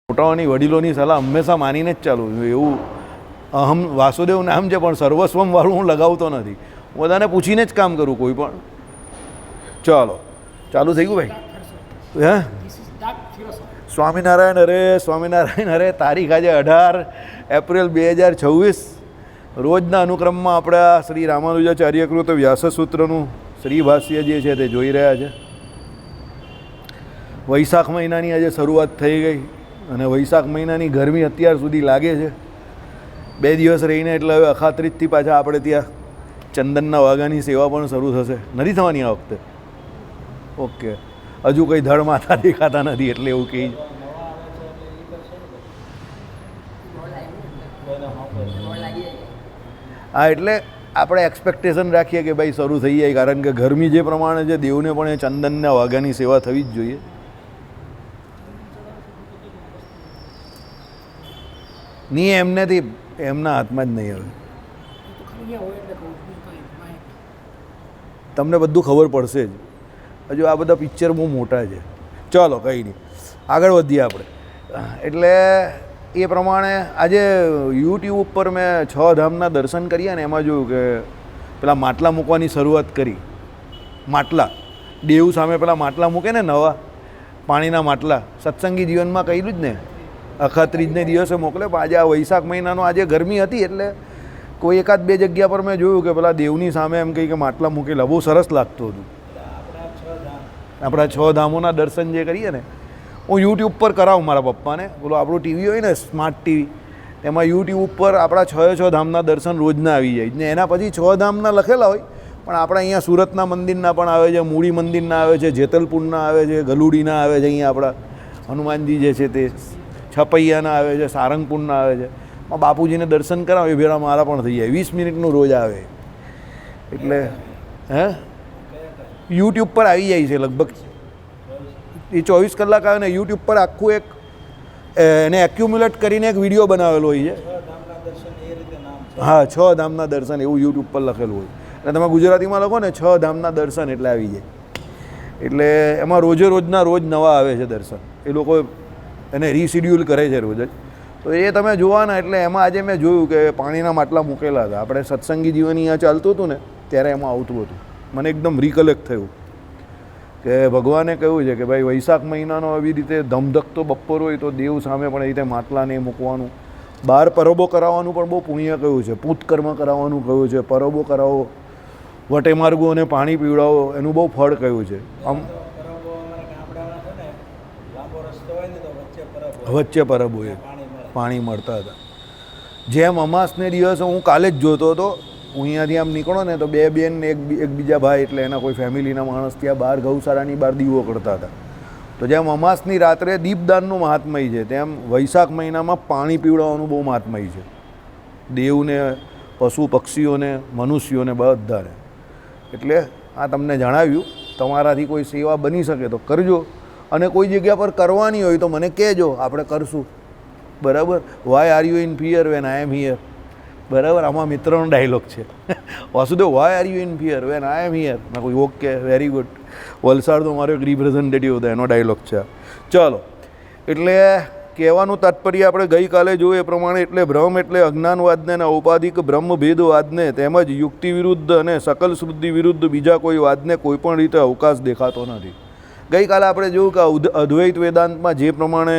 મોટાઓની વડીલોની સલાહ હંમેશા માનીને જ ચાલુ છું. એવું અહમ વાસુદેવ નામ છે પણ સર્વસ્વમ વાળું હું લગાવતો નથી. હું બધાને પૂછીને જ કામ કરું કોઈ પણ. ચાલો ચાલુ થઈ ગયું ભાઈ. હે સ્વામિનારાયણ હરે સ્વામિનારાયણ હરે. તારીખ આજે 18 એપ્રિલ 2026. રોજના અનુક્રમમાં આપણા શ્રી રામાનુજાચાર્યકૃત વ્યાસસૂત્રનું શ્રી ભાષ્ય જે છે તે જોઈ રહ્યા છે. વૈશાખ મહિનાની આજે શરૂઆત થઈ ગઈ અને વૈશાખ મહિનાની ગરમી અત્યાર સુધી લાગે છે. 2 દિવસ રહીને એટલે હવે અખાત્રીજથી પાછા આપણે ત્યાં ચંદનના વાઘાની સેવા પણ શરૂ થશે. નથી થવાની આ વખતે? ઓકે. હજુ કંઈ ધડ માથા દેખાતા નથી એટલે એવું કહે. હા, એટલે આપણે એક્સપેક્ટેશન રાખીએ કે ભાઈ શરૂ થઈ જાય, કારણ કે ગરમી જે પ્રમાણે છે દેવને પણ એ ચંદનના વાઘાની સેવા થવી જ જોઈએ. નહીં, એમનેથી એમના હાથમાં જ નહીં. હવે તમને બધું ખબર પડશે જ. હજુ આ બધા પિક્ચર બહુ મોટા છે. ચાલો કંઈ નહીં, આગળ વધીએ આપણે. એટલે એ પ્રમાણે આજે યુટ્યુબ ઉપર મેં 6 ધામના દર્શન કર્યા ને એમાં જોયું કે પેલા માટલા મૂકવાની શરૂઆત કરી. માટલા દેવ સામે પેલા માટલા મૂકે ને, નવા પાણીના માટલા. સત્સંગી જીવનમાં કહ્યું જ ને, અખાત્રીજને દિવસે મોકલે. પણ આજે આ વૈશાખ મહિનાનો આજે ગરમી હતી એટલે કોઈ 1-2 જગ્યા પર મેં જોયું કે પેલા દેવની સામે એમ કહી કે માટલા મૂકેલા. બહુ સરસ લાગતું હતું. આપણા 6 ધામોના દર્શન જે કરીએ ને, હું યુટ્યુબ પર કરાવું મારા પપ્પાને. બોલો આપણું ટીવી હોય ને, સ્માર્ટ ટીવી, એમાં યુટ્યુબ ઉપર આપણા 6 ધામના દર્શન રોજના આવી જાય ને. એના પછી 6 ધામના લખેલા હોય પણ આપણા અહીંયા સુરતના મંદિરના પણ આવે છે, મૂળી મંદિરના આવે છે, જેતલપુરના આવે છે, ગલુડીના આવે છે, અહીંયા આપણા હનુમાનજી જે છે તે, છપૈયાના આવે છે, સારંગપુરના આવે છે. બાપુજીને દર્શન કરાવે એ ભેળા મારા પણ થઈ જાય. 20 મિનિટનું રોજ આવે. એટલે યુટ્યુબ પર આવી જાય છે લગભગ. એ 24 કલાક આવે ને યુટ્યુબ પર આખું એક એને એક્યુમ્યુલેટ કરીને એક વિડીયો બનાવેલો હોય છે. હા, 6 ધામના દર્શન એવું યુટ્યુબ પર લખેલું હોય. એટલે તમે ગુજરાતીમાં લખો ને 6 ધામના દર્શન એટલે આવી જાય. એટલે એમાં રોજના રોજ નવા આવે છે દર્શન. એ લોકો એને રીશિડ્યુલ કરે છે રોજ જ. તો એ તમે જોવાના. એટલે એમાં આજે મેં જોયું કે પાણીના માટલા મૂકેલા હતા. આપણે સત્સંગી જીવન અહીંયા ચાલતું હતું ને ત્યારે એમાં આવતું હતું. મને એકદમ રિકલેક્ટ થયું કે ભગવાને કહ્યું છે કે ભાઈ વૈશાખ મહિનાનો આવી રીતે ધમધકતો બપોર હોય તો દેવ સામે પણ એ રીતે માટલાને મૂકવાનું. બહાર પરબો કરાવવાનું પણ બહુ પુણ્ય કહ્યું છે. પૂતકર્મ કરાવવાનું કહ્યું છે. પરબો કરાવો, વટેમાર્ગોને પાણી પીવડાવો, એનું બહુ ફળ કહ્યું છે. આમ વચ્ચે પરબ હોય, પાણી મળતા હતા. જેમ અમાસને દિવસે હું કાલે જ જોતો હતો. હું અહીંયાથી આમ નીકળો ને તો 2 બેન ને એક બીજા ભાઈ, એટલે એના કોઈ ફેમિલીના માણસ ત્યાં બહાર ગૌશાળાની બહાર દીવો કરતા હતા. તો જેમ અમાસની રાત્રે દીપદાનનું મહાત્મય છે, તેમ વૈશાખ મહિનામાં પાણી પીવડાવવાનું બહુ મહાત્મય છે. દેવને, પશુ પક્ષીઓને, મનુષ્યોને, બધાને. એટલે આ તમને જણાવ્યું. તમારાથી કોઈ સેવા બની શકે તો કરજો, અને કોઈ જગ્યા પર કરવાની હોય તો મને કહેજો, આપણે કરશું. બરાબર. Why are you in fear when I am here. બરાબર. આમાં મિત્રનો ડાયલોગ છે. Vasudev, why are you in fear when I am here. મેં કોઈ ઓકે, વેરી ગુડ. વલસાડ તો મારો એક રિપ્રેઝેન્ટેટિવ હતો, એનો ડાયલોગ છે. ચાલો, એટલે કહેવાનું તાત્પર્ય આપણે ગઈકાલે જોયું એ પ્રમાણે, એટલે ભ્રમ એટલે અજ્ઞાનવાદને અને ઔપાધિક બ્રહ્મભેદવાદને તેમજ યુક્તિ વિરુદ્ધ અને સકલ શુદ્ધિ વિરુદ્ધ બીજા કોઈ વાદને કોઈ પણ રીતે અવકાશ દેખાતો નથી. ગઈકાલે આપણે જોયું કે અદ્વૈત વેદાંતમાં જે પ્રમાણે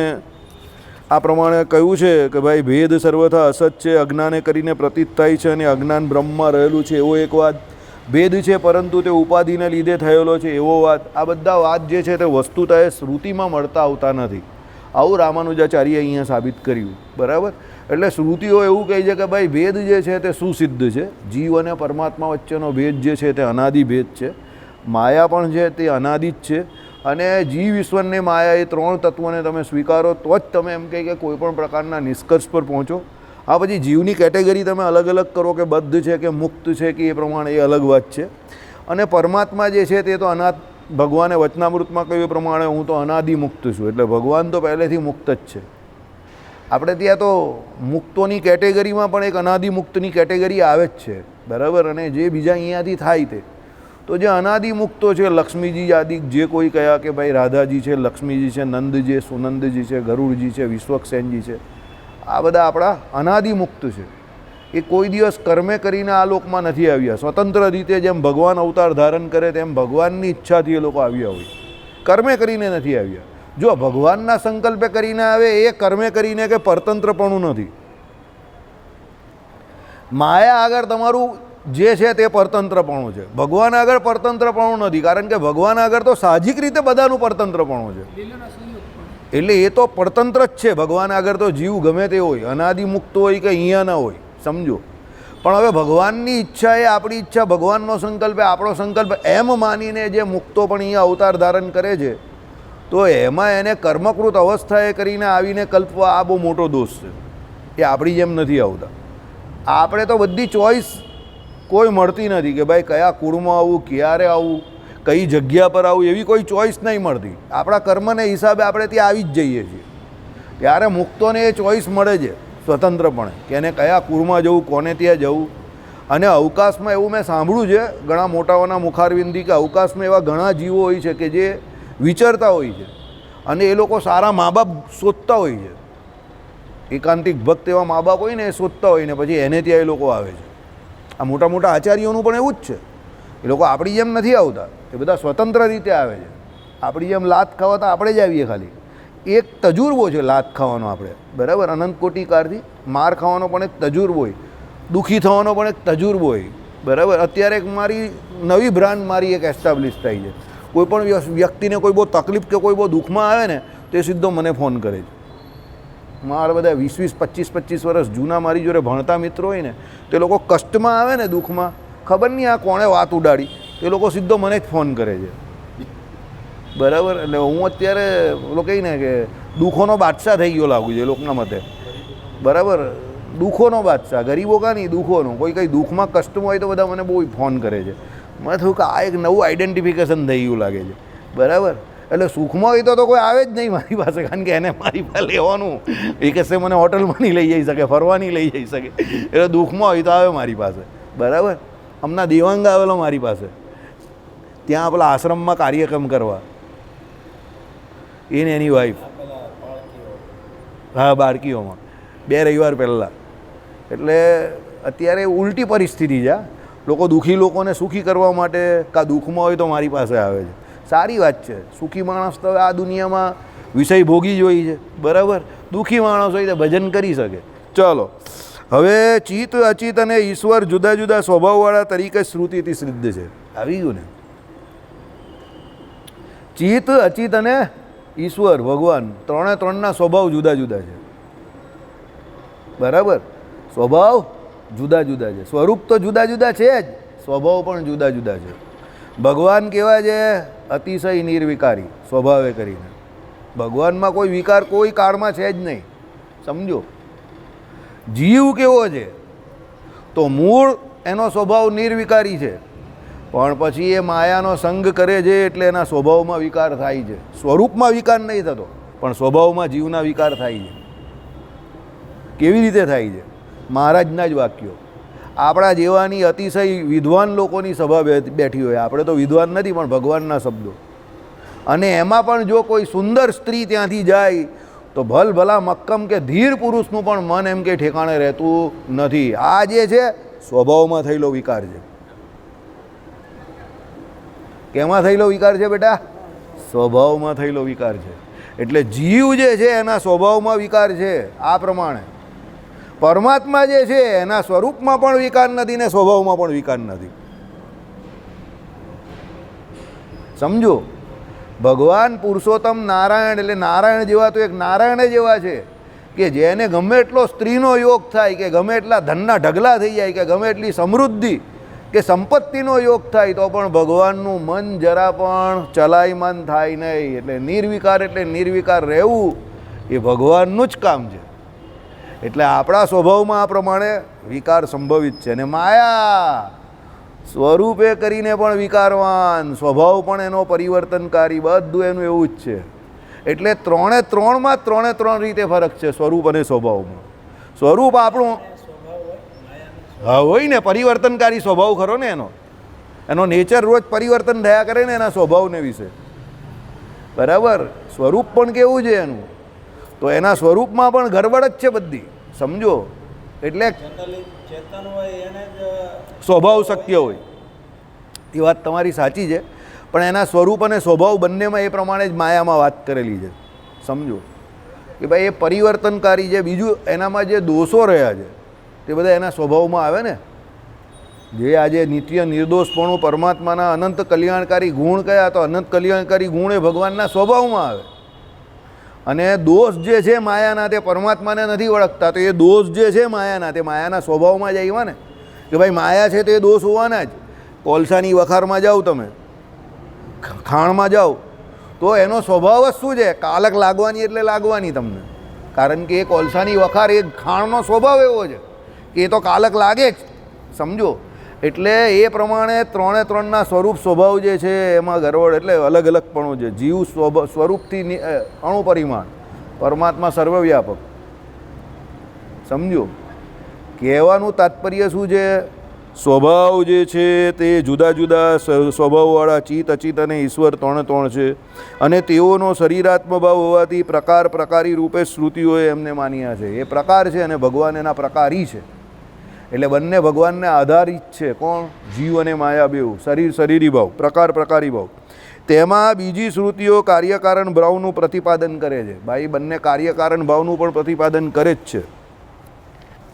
આ પ્રમાણે કહ્યું છે કે ભાઈ ભેદ સર્વથા અસત છે, અજ્ઞાને કરીને પ્રતીત થાય છે અને અજ્ઞાન બ્રહ્મમાં રહેલું છે એવો એક વાદ. ભેદ છે પરંતુ તે ઉપાધિને લીધે થયેલો છે એવો વાદ. આ બધા વાદ જે છે તે વસ્તુતા એ શ્રુતિમાં મળતા આવતા નથી. આવું રામાનુજાચાર્ય અહીંયા સાબિત કર્યું. બરાબર. એટલે શ્રુતિઓ એવું કહે છે કે ભાઈ ભેદ જે છે તે સુસિદ્ધ છે. જીવ અને પરમાત્મા વચ્ચેનો ભેદ જે છે તે અનાદિ ભેદ છે. માયા પણ છે તે અનાદિ જ છે. અને જીવ ઈશ્વરને માયા એ 3 તત્વોને તમે સ્વીકારો તો જ તમે એમ કહે કે કોઈ પણ પ્રકારના નિષ્કર્ષ પર પહોંચો. આ પછી જીવની કેટેગરી તમે અલગ અલગ કરો કે બદ્ધ છે કે મુક્ત છે કે એ પ્રમાણે એ અલગ વાત છે. અને પરમાત્મા જે છે તે તો અનાદ, ભગવાને વચનામૃતમાં કહ્યું પ્રમાણે હું તો અનાદિ મુક્ત છું. એટલે ભગવાન તો પહેલેથી મુક્ત જ છે. આપણે ત્યાં તો મુક્તોની કેટેગરીમાં પણ એક અનાદિ મુક્તની કેટેગરી આવે જ છે. બરાબર. અને જે બીજા અહીંયાથી થાય તે તો જે અનાદિ મુક્તો છે, લક્ષ્મીજી આદિ જે કોઈ કયા કે ભાઈ રાધાજી છે, લક્ષ્મીજી છે, નંદજી, સુનંદજી છે, ગરુડજી છે, વિશ્વક્સેનજી છે, આ બધા આપણા અનાદિ મુક્ત છે. એ કોઈ દિવસ કર્મે કરીને આ લોકમાં નથી આવ્યા. સ્વતંત્ર રીતે જેમ ભગવાન અવતાર ધારણ કરે તેમ ભગવાનની ઈચ્છાથી એ લોકો આવ્યા હોય, કર્મે કરીને નથી આવ્યા. જો ભગવાનના સંકલ્પે કરીને આવે એ કર્મે કરીને કે પરતંત્રપણું નથી. માયા આગળ તમારું જે છે તે પરતંત્રપણું છે, ભગવાન આગળ પરતંત્રપણું નથી. કારણ કે ભગવાન આગળ તો સાહજિક રીતે બધાનું પરતંત્રપણું છે, એટલે એ તો પરતંત્ર જ છે. ભગવાન આગળ તો જીવ ગમે તે હોય, અનાદિ મુક્ત હોય કે અહીંયા ના હોય, સમજો. પણ હવે ભગવાનની ઈચ્છા એ આપણી ઈચ્છા, ભગવાનનો સંકલ્પ એ આપણો સંકલ્પ એમ માનીને જે મુક્તો પણ અહીંયા અવતાર ધારણ કરે છે, તો એમાં એને કર્મકૃત અવસ્થાએ કરીને આવીને કલ્પવા આ બહુ મોટો દોષ છે. એ આપણી જેમ નથી આવતા. આપણે તો બધી ચોઈસ કોઈ મળતી નથી કે ભાઈ કયા કુળમાં આવું, ક્યારે આવું, કઈ જગ્યા પર આવું, એવી કોઈ ચોઈસ નહીં મળતી. આપણા કર્મને હિસાબે આપણે ત્યાં આવી જ જઈએ છીએ. ત્યારે મુક્તોને એ ચોઈસ મળે છે સ્વતંત્રપણે કે એને કયા કુળમાં જવું, કોને ત્યાં જવું. અને અવકાશમાં એવું મેં સાંભળ્યું છે ઘણા મોટાઓના મુખારવિંદથી કે અવકાશમાં એવા ઘણા જીવો હોય છે કે જે વિચરતા હોય છે અને એ લોકો સારા મા બાપ શોધતા હોય છે. એકાંતિક ભક્ત એવા મા બાપ હોય ને એ શોધતા હોય ને પછી એને ત્યાં એ લોકો આવે છે. આ મોટા મોટા આચાર્યોનું પણ એવું જ છે. એ લોકો આપણી જેમ નથી આવતા, એ બધા સ્વતંત્ર રીતે આવે છે. આપણી જેમ લાત ખાવા તો આપણે જ આવીએ. ખાલી એક તજુર્બો છે લાત ખાવાનો આપણે, બરાબર, અનંત કોટી કાળથી. માર ખાવાનો પણ એક તજુર્બો હોય, દુઃખી થવાનો પણ એક તજુર્બો હોય, બરાબર. અત્યારે એક મારી નવી બ્રાન્ડ મારી એક એસ્ટાબ્લિશ થઈ છે. કોઈ પણ વ્યક્તિને કોઈ બહુ તકલીફ કે કોઈ બહુ દુઃખમાં આવે ને તો એ સીધો મને ફોન કરે છે. મારા બધા 20-20, 25-25 વર્ષ જૂના મારી જોડે ભણતા મિત્રો હોય ને તે લોકો કષ્ટમાં આવે ને, દુઃખમાં, ખબર નહીં આ કોણે વાત ઉડાડી, તે લોકો સીધો મને જ ફોન કરે છે, બરાબર. એટલે હું અત્યારે લોકો કહે ને કે દુઃખોનો બાદશાહ થઈ ગયો લાગુ છે એ લોકોના મતે, બરાબર. દુઃખોનો બાદશાહ, ગરીબો કા નહીં, દુઃખોનો. કોઈ કંઈ દુઃખમાં કષ્ટમાં હોય તો બધા મને બહુ ફોન કરે છે. મને થયું કે આ એક નવું આઈડેન્ટિફિકેશન થઈ ગયું લાગે છે, બરાબર. એટલે સુખમાં હોય તો કોઈ આવે જ નહીં મારી પાસે, કારણ કે એને મારી પાસે લેવાનું, એ કહેશે મને હોટલમાં નહીં લઈ જઈ શકે, ફરવા નહીં લઈ જઈ શકે. એટલે દુઃખમાં હોય તો આવે મારી પાસે, બરાબર. હમણાં દેવાંગ આવેલો મારી પાસે, ત્યાં આપણા આશ્રમમાં કાર્યક્રમ કરવા, એને એની વાઈફ, હા, બાળકીઓમાં 2 રવિવાર પહેલાં. એટલે અત્યારે ઉલટી પરિસ્થિતિ છે. લોકો દુઃખી લોકોને સુખી કરવા માટે કાં દુઃખમાં હોય તો મારી પાસે આવે છે. સારી વાત છે. સુખી માણસ તો આ દુનિયામાં વિષય ભોગી જ હોય છે, બરાબર. દુઃખી માણસ હોય તો ભજન કરી શકે. ચલો, હવે ચિત્ત, અચિત અને ઈશ્વર જુદા જુદા સ્વભાવવાળા તરીકે શ્રુતિથી સિદ્ધ છે. આવી ગયું ને? ચિત્ત, અચિત અને ઈશ્વર ભગવાન, ત્રણના સ્વભાવ જુદા જુદા છે, બરાબર. સ્વભાવ જુદા જુદા છે, સ્વરૂપ તો જુદા જુદા છે જ, સ્વભાવ પણ જુદા જુદા છે. ભગવાન કેવા છે? અતિશય નિર્વિકારી સ્વભાવે કરીને. ભગવાનમાં કોઈ વિકાર કોઈ કાળમાં છે જ નહીં, સમજો. જીવ કેવો છે? તો મૂળ એનો સ્વભાવ નિર્વિકારી છે, પણ પછી એ માયાનો સંગ કરે છે એટલે એના સ્વભાવમાં વિકાર થાય છે. સ્વરૂપમાં વિકાર નહીં થતો, પણ સ્વભાવમાં જીવના વિકાર થાય છે. કેવી રીતે થાય છે? મહારાજના જ વાક્યો. આપણા જેવાની અતિશય વિદ્વાન લોકોની સભા બેઠી હોય, આપણે તો વિદ્વાન નથી પણ ભગવાનના શબ્દો, અને એમાં પણ જો કોઈ સુંદર સ્ત્રી ત્યાંથી જાય તો ભલા મક્કમ કે ધીર પુરુષનું પણ મન એમ કે ઠેકાણે રહેતું નથી. આ જે છે સ્વભાવમાં થયેલો વિકાર છે. કેમાં થયેલો વિકાર છે બેટા? સ્વભાવમાં થયેલો વિકાર છે. એટલે જીવ જે છે એના સ્વભાવમાં વિકાર છે. આ પ્રમાણે પરમાત્મા જે છે એના સ્વરૂપમાં પણ વિકાર નથી ને સ્વભાવમાં પણ વિકાર નથી, સમજો. ભગવાન પુરુષોત્તમ નારાયણ એટલે નારાયણ જેવા તો એક નારાયણ જેવા છે કે જેને ગમે એટલો સ્ત્રીનો યોગ થાય, કે ગમે એટલા ધનના ઢગલા થઈ જાય, કે ગમે એટલી સમૃદ્ધિ કે સંપત્તિનો યોગ થાય, તો પણ ભગવાનનું મન જરા પણ ચલાયમાન થાય નહીં. એટલે નિર્વિકાર, એટલે નિર્વિકાર રહેવું એ ભગવાનનું જ કામ છે. એટલે આપણા સ્વભાવમાં આ પ્રમાણે વિકાર સંભવિત છે. અને માયા સ્વરૂપે કરીને પણ વિકારવાન, સ્વભાવ પણ એનો પરિવર્તનકારી, બધું એનું એવું જ છે. એટલે ત્રણમાં ત્રણ રીતે ફરક છે સ્વરૂપ અને સ્વભાવમાં. સ્વરૂપ આપણું હા હોય ને, પરિવર્તનકારી સ્વભાવ ખરો ને એનો, એનો નેચર રોજ પરિવર્તન થયા કરે ને એના સ્વભાવને વિશે, બરાબર. સ્વરૂપ પણ કેવું છે એનું, તો એના સ્વરૂપમાં પણ ગરબડ જ છે બધી, સમજો. એટલે સ્વભાવ શક્ય હોય એ વાત તમારી સાચી છે, પણ એના સ્વરૂપ અને સ્વભાવ બંનેમાં એ પ્રમાણે જ માયામાં વાત કરેલી છે, સમજો કે ભાઈ એ પરિવર્તનકારી છે. બીજું એનામાં જે દોષો રહ્યા છે તે બધા એના સ્વભાવમાં આવે ને. જે આજે નિત્ય નિર્દોષપણું પરમાત્માના અનંત કલ્યાણકારી ગુણ કયા, તો અનંત કલ્યાણકારી ગુણ એ ભગવાનના સ્વભાવમાં આવે. અને દોષ જે છે માયાના તે પરમાત્માને નથી ઓળખતા, તો એ દોષ જે છે માયાના તે માયાના સ્વભાવમાં જ આવ્યા ને, કે ભાઈ માયા છે તો એ દોષ હોવાના જ. કોલસાની વખારમાં જાઓ, તમે ખાણમાં જાઓ, તો એનો સ્વભાવ જ શું છે, કાલક લાગવાની એટલે લાગવાની તમને, કારણ કે એ કોલસાની વખાર એ ખાણનો સ્વભાવ એવો છે કે એ તો કાલક લાગે જ, સમજો. એટલે એ પ્રમાણે ત્રણે ત્રણના સ્વરૂપ સ્વભાવ જે છે એમાં ગરબડ, એટલે અલગ અલગપણું છે. જીવ સ્વરૂપથી અણુપરિમાણ, પરમાત્મા સર્વવ્યાપક, સમજો. કહેવાનું તાત્પર્ય શું છે, સ્વભાવ જે છે તે જુદા જુદા સ્વભાવવાળા ચિત્ત, અચિત અને ઈશ્વર ત્રણે ત્રણ છે, અને તેઓનો શરીરાત્મ ભાવ હોવાથી પ્રકાર પ્રકારી રૂપે શ્રુતિઓએ એમને માન્યા છે. એ પ્રકાર છે અને ભગવાન એના પ્રકારી છે, એટલે બંને ભગવાનને આધારિત છે. કોણ? જીવ અને માયા બેઉ. શરીર શરીરી ભાવ, પ્રકાર પ્રકારી ભાવ. તેમાં બીજી શ્રુતિઓ કાર્યકારણ ભાવનું પ્રતિપાદન કરે છે. ભાઈ બંને કાર્યકારણ ભાવનું પણ પ્રતિપાદન કરે જ છે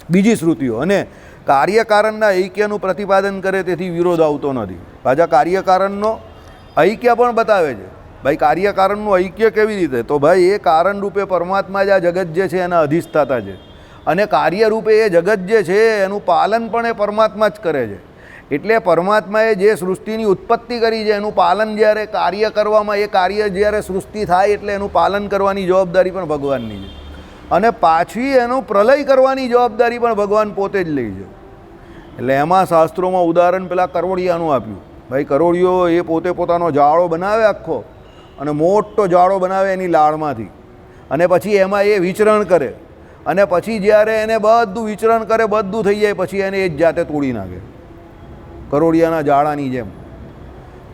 બીજી શ્રુતિઓ, અને કાર્યકારણના ઐક્યનું પ્રતિપાદન કરે, તેથી વિરોધ આવતો નથી. પાછા કાર્યકારણનો ઐક્ય પણ બતાવે છે. ભાઈ કાર્યકારણનું ઐક્ય કેવી રીતે, તો ભાઈ એ કારણ રૂપે પરમાત્મા જ આ જગત જે છે એના અધિષ્ઠાતા છે, અને કાર્યરૂપે એ જગત જે છે એનું પાલન પણ એ પરમાત્મા જ કરે છે. એટલે પરમાત્માએ જે સૃષ્ટિની ઉત્પત્તિ કરી છે એનું પાલન જ્યારે કાર્ય કરવામાં, એ કાર્ય જ્યારે સૃષ્ટિ થાય એટલે એનું પાલન કરવાની જવાબદારી પણ ભગવાનની છે, અને પાછી એનું પ્રલય કરવાની જવાબદારી પણ ભગવાન પોતે જ લે છે. એટલે એમાં શાસ્ત્રોમાં ઉદાહરણ પેલા કરોળિયાનું આપ્યું. ભાઈ કરોળિયો એ પોતે પોતાનો જાળો બનાવે આખો, અને મોટો જાળો બનાવે એની લાળમાંથી, અને પછી એમાં એ વિચરણ કરે, અને પછી જ્યારે એને બધું વિચરણ કરે, બધું થઈ જાય, પછી એને એ જ જાતે તોડી નાખે, કરોડિયાના જાળાની જેમ.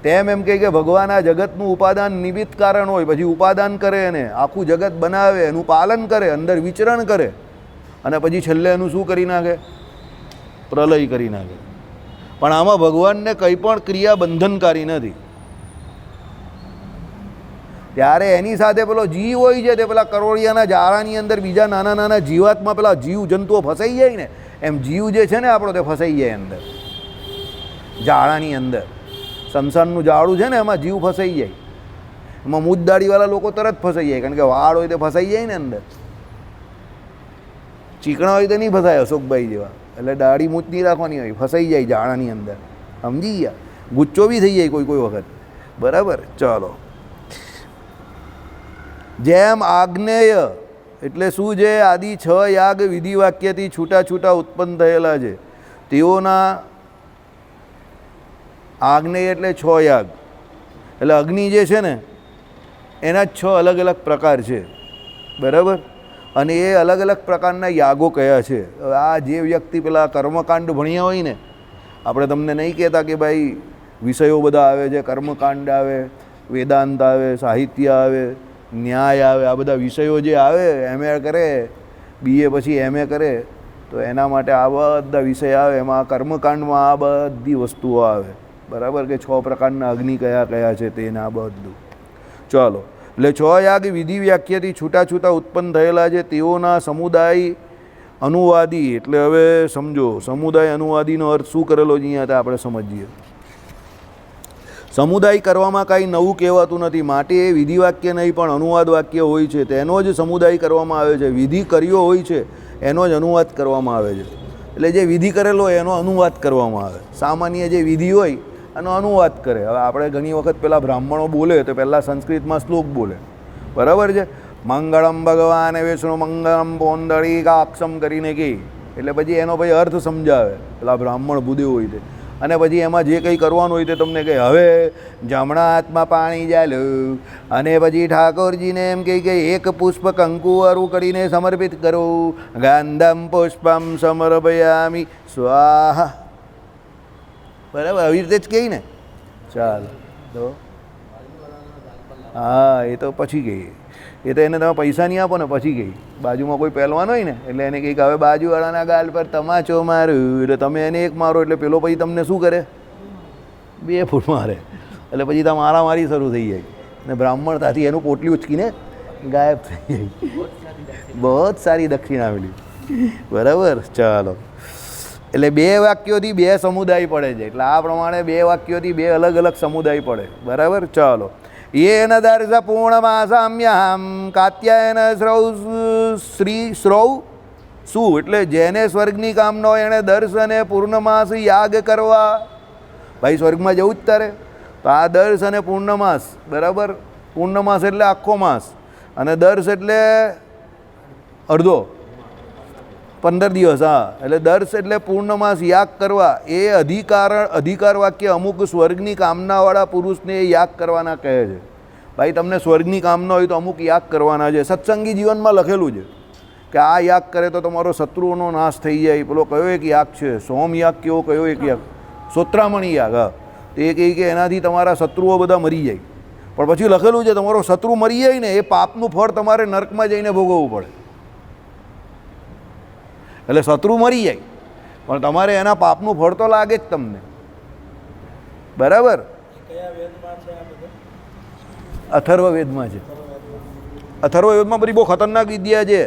તેમ એમ કહે કે ભગવાન આ જગતનું ઉપાદાન નિમિત્ત કારણ હોય, પછી ઉપાદાન કરે એને, આખું જગત બનાવે, એનું પાલન કરે, અંદર વિચરણ કરે, અને પછી છેલ્લે એનું શું કરી નાખે? પ્રલય કરી નાખે. પણ આમાં ભગવાનને કંઈ પણ ક્રિયા બંધનકારી નથી. ત્યારે એની સાથે પેલો જીવ હોય છે, તે પેલા કરોડિયાના જાળાની અંદર બીજા નાના નાના જીવાતમાં પેલા જીવ જંતુઓ ફસાઈ જાય ને, એમ જીવ જે છે ને આપણો તે ફસાઈ જાય અંદર જાળાની અંદર. સંસારનું જાળું છે ને એમાં જીવ ફસાઈ જાય. એમાં મૂજદાડીવાળા લોકો તરત ફસાઈ જાય, કારણ કે વાળ હોય તે ફસાઈ જાય ને અંદર. ચીકણા હોય તો નહીં ફસાય અશોકભાઈ જેવા, એટલે દાઢી મૂછ નહીં રાખવાની હોય, ફસાઈ જાય જાળાની અંદર, સમજી ગયા? ગુચ્ચો બી થઈ જાય કોઈ કોઈ વખત, બરાબર. ચાલો, જેમ આજ્ઞેય એટલે શું છે? આદિ 6 યાગ વિધિ વાક્યથી છૂટા છૂટા ઉત્પન્ન થયેલા છે. તેઓના આજ્ઞેય એટલે 6 યાગ, એટલે અગ્નિ જે છે ને એના 6 અલગ અલગ પ્રકાર છે, બરાબર. અને એ અલગ અલગ પ્રકારના યાગો કયા છે. આ જે વ્યક્તિ પેલા કર્મકાંડ ભણ્યા હોય ને, આપણે તમને નહીં કહેતા કે ભાઈ વિષયો બધા આવે છે, કર્મકાંડ આવે, વેદાંત આવે, સાહિત્ય આવે, ન્યાય આવે, આ બધા વિષયો જે આવે, MA કરે, BA પછી MA કરે, તો એના માટે આ બધા વિષય આવે. એમાં કર્મકાંડમાં આ બધી વસ્તુઓ આવે, બરાબર, કે 6 પ્રકારના અગ્નિ કયા કયા છે તેને, આ બધું. ચાલો, એટલે 6 યાગ વિધિ વ્યાખ્યાથી છૂટા છૂટા ઉત્પન્ન થયેલા છે. તેઓના સમુદાય અનુવાદી, એટલે હવે સમજો સમુદાય અનુવાદીનો અર્થ શું કરેલો છે અહીંયા આપણે સમજીએ. સમુદાય કરવામાં કાંઈ નવું કહેવાતું નથી, માટે એ વિધિ વાક્ય નહીં પણ અનુવાદ વાક્ય હોય છે, તેનો જ સમુદાય કરવામાં આવે છે. વિધિ કર્યો હોય છે એનો જ અનુવાદ કરવામાં આવે છે. એટલે જે વિધિ કરેલો હોય એનો અનુવાદ કરવામાં આવે. સામાન્ય જે વિધિ હોય એનો અનુવાદ કરે. હવે આપણે ઘણી વખત પેલા બ્રાહ્મણો બોલે તો પહેલાં સંસ્કૃતમાં શ્લોક બોલે, બરાબર છે. મંગળમ ભગવાન વિષ્ણુ મંગળમ પોંદળીકાક્ષમ કરીને કહે, એટલે પછી એનો પછી અર્થ સમજાવે પેલા બ્રાહ્મણ ભૂદેવ હોય તે, અને પછી એમાં જે કંઈ કરવાનું હોય તે તમને કહે. હવે જમણા હાથમાં પાણી ચાલ્યું, અને પછી ઠાકોરજીને એમ કહે કે એક પુષ્પ કંકુ અરું કરીને સમર્પિત કરું, ગંધમ પુષ્પમ સમર્પયામિ સ્વાહા, બરાબર, આવી રીતે જ કહી ને. ચાલ તો હા એ તો પછી ગઈ, એ તો એને તમે પૈસા નહીં આપો ને પછી ગઈ. બાજુમાં કોઈ પહેલવાન હોય ને એટલે એને કંઈક હવે બાજુવાળાના ગાલ પર તમાચો માર્યું એટલે તમે એને એક મારો એટલે પેલો પછી તમને શું કરે? 2 ફૂટ મારે એટલે પછી તો મારામારી શરૂ થઈ જાય ને બ્રાહ્મણ ત્યાંથી એનું પોટલી ઉચકીને ગાયબ થઈ જાય. બહુ સારી દક્ષિણા આવેલી. બરાબર. ચાલો એટલે 2 વાક્યોથી 2 સમુદાય પડે છે એટલે આ પ્રમાણે 2 વાક્યોથી 2 અલગ અલગ સમુદાય પડે. બરાબર. ચાલો યેન દર્શ પૂર્ણમાસામ્યામ કાત્યાયન શ્રૌ શું એટલે જેને સ્વર્ગની કામના હોય એણે દર્શ અને પૂર્ણમાસ યાગ કરવા. ભાઈ સ્વર્ગમાં જવું જ તારે તો આ દર્શ અને પૂર્ણમાસ. બરાબર. પૂર્ણમાસ એટલે આખો માસ અને દર્શ એટલે અડધો 15 દિવસ. હા એટલે દર્શ એટલે પૂર્ણમાસ યાગ કરવા. એ અધિકાર વાક્ય અમુક સ્વર્ગની કામનાવાળા પુરુષને યાગ કરવાના કહે છે. ભાઈ તમને સ્વર્ગની કામના હોય તો અમુક યાગ કરવાના છે. સત્સંગી જીવનમાં લખેલું છે કે આ યાગ કરે તો તમારો શત્રુઓનો નાશ થઈ જાય. પેલો કયો એક યાગ છે? સોમ યાગ કેવો કયો એક યાગ? સોત્રામણી યાગ. હા તો એ કહે કે એનાથી તમારા શત્રુઓ બધા મરી જાય. પણ પછી લખેલું છે તમારો શત્રુ મરી જાય ને એ પાપનું ફળ તમારે નર્કમાં જઈને ભોગવવું પડે. એટલે શત્રુ મરી જાય પણ તમારે એના પાપનું ફળ તો લાગે જ તમને. બરાબર. અથર્વવેદમાં છે. અથર્વવેદમાં બધી બહુ ખતરનાક વિદ્યા છે.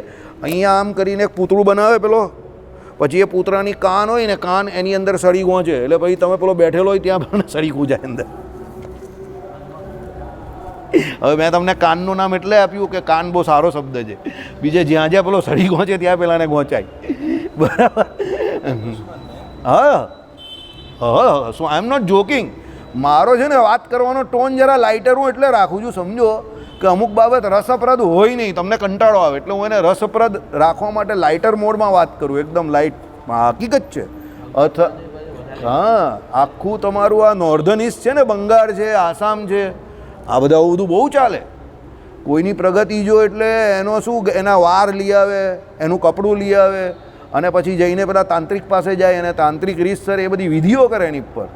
અહીંયા આમ કરીને એક પૂતળું બનાવે પેલો, પછી એ પૂતળાની કાન હોય ને કાન એની અંદર સળી ગોંચે એટલે પછી તમે પેલો બેઠેલો હોય ત્યાં પણ સળી કૂજાય અંદર. હવે મેં તમને કાનનું નામ એટલે આપ્યું કે કાન બહુ સારો શબ્દ છે. બીજે જ્યાં જ્યાં પેલો સળી ગોંચે ત્યાં પેલાને ગોંચાય. બરાબર. હા હા સો આઈ એમ નોટ જોકિંગ. મારો છે ને વાત કરવાનો ટોન જરા લાઇટર હું એટલે રાખું છું સમજો કે અમુક બાબત રસપ્રદ હોય નહીં, તમને કંટાળો આવે એટલે હું એને રસપ્રદ રાખવા માટે લાઇટર મોડમાં વાત કરું. એકદમ લાઇટ હકીકત છે. હા આખું તમારું આ નોર્ધન ઈસ્ટ છે ને, બંગાળ છે, આસામ છે, આ બધા બધું બહુ ચાલે. કોઈની પ્રગતિ જો એટલે એનો શું એના વાર લઈ આવે, એનું કપડું લઈ આવે અને પછી જઈને પેલા તાંત્રિક પાસે જાય અને તાંત્રિક રીતસર એ બધી વિધિઓ કરે એની ઉપર.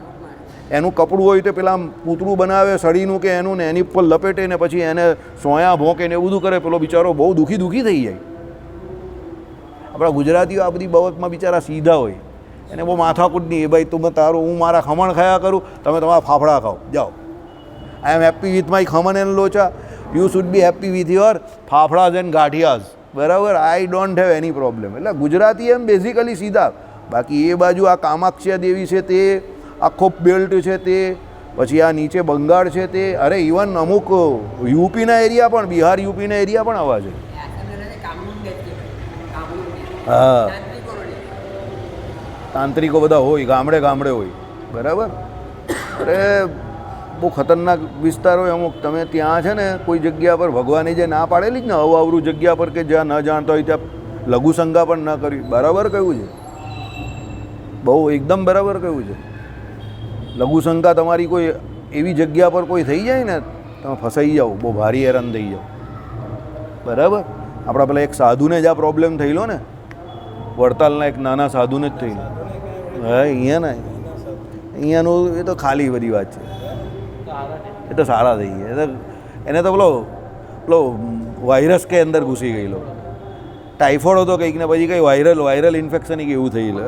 એનું કપડું હોય તો પેલા પૂતળું બનાવે સળીનું કે એનું ને એની ઉપર લપેટે ને પછી એને સોયા ભોંકે ને એવું બધું કરે. પેલો બિચારો બહુ દુઃખી થઈ જાય. આપણા ગુજરાતીઓ આ બધી બાબતમાં બિચારા સીધા હોય, એને બહુ માથાકૂટ નહીં. એ ભાઈ તું તારું હું મારા ખમણ ખાયા કરું, તમે તમારા ફાફડા ખાઓ જાઓ. I am happy with my khaman and locha. You should be happy with your fafdas and gathiyas. બરાબર. I don't have any problem. એટલે ગુજરાતી એમ બેઝિકલી સીધા. બાકી એ બાજુ આ કામાક્ષી દેવી છે તે આખો બેલ્ટ છે તે, પછી આ નીચે બંગાળ છે તે, અરે ઇવન અમુક યુપીના એરિયા પણ, બિહાર યુપીના એરિયા પણ આવા છે. હા તાંત્રિકો બધા હોય, ગામડે હોય. બરાબર. અરે બહુ ખતરનાક વિસ્તાર હોય અમુક. તમે ત્યાં છે ને કોઈ જગ્યા પર ભગવાને જે ના પાડેલી જ ને અવાવરું જગ્યા પર કે જ્યાં ન જાણતા હોય ત્યાં લઘુશંકા પણ ન કરવી. બરાબર કહ્યું છે, બહુ એકદમ બરાબર કહ્યું છે. લઘુશંકા તમારી કોઈ એવી જગ્યા પર કોઈ થઈ જાય ને તમે ફસાઈ જાઓ, બહુ ભારી હેરાન થઈ જાઓ. બરાબર. આપણા પેલા એક સાધુને જ આ પ્રોબ્લેમ થયેલો ને, વડતાલના એક નાના સાધુને જ થયેલો. હા અહીંયાનું એ તો ખાલી બધી વાત છે. એ તો સારા થઈ ગયા. એને તો પેલો વાયરસ કે અંદર ઘૂસી ગયેલો, ટાઇફોઇડ હતો કંઈક ને પછી કંઈ વાયરલ ઇન્ફેક્શન કે એવું થયેલું.